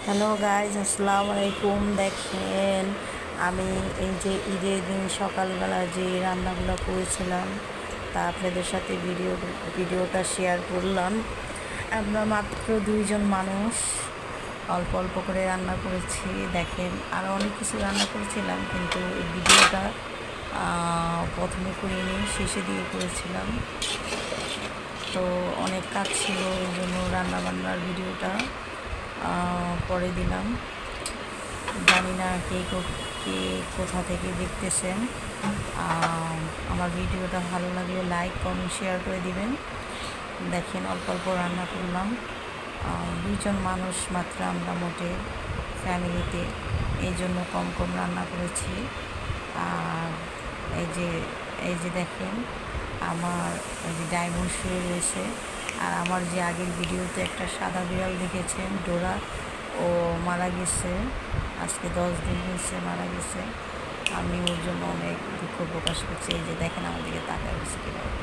Hello guys, আসসালামু আলাইকুম। দেখেন, আমি এই যে ঈদের দিন সকালবেলা যে রান্নাগুলো করেছিলাম তা আপনাদের সাথে ভিডিওটা শেয়ার করলাম। আমরা মাত্র 2জন মানুষ, অল্প অল্প করে রান্না করেছি। দেখেন, আরও অনেক কিছু রান্না করেছিলাম, কিন্তু এই ভিডিওটা প্রথমে করিনি, শেষে দিয়ে করেছিলাম। তো অনেক কাজ ছিল, এই জন্য রান্নাবান্নার ভিডিওটা পরে দিলাম। জানি না কে কোথা থেকে দেখতেছেন। আমার ভিডিওটা ভালো লাগলে লাইক, কমেন্ট, শেয়ার করে দিবেন। দেখেন, অল্প অল্প রান্না করলাম। 2জন মানুষ মাত্র আমরা মোটে ফ্যামিলিতে, এই জন্য কম কম রান্না করেছি। আর এই যে দেখেন, আমার এই যে ডায়মন্ড শুয়ে রয়েছে। আর আমার যে আগের ভিডিওতে একটা সাদা বিড়াল দেখেছেন, ডোরা, ও মারা গেছে। আজকে 10 দিন হয়েছে মারা গেছে। আমি ওর জন্য অনেক দুঃখ প্রকাশ করছি। এই যে দেখেন, আমার দিকে তাকায় রয়েছে কীভাবে।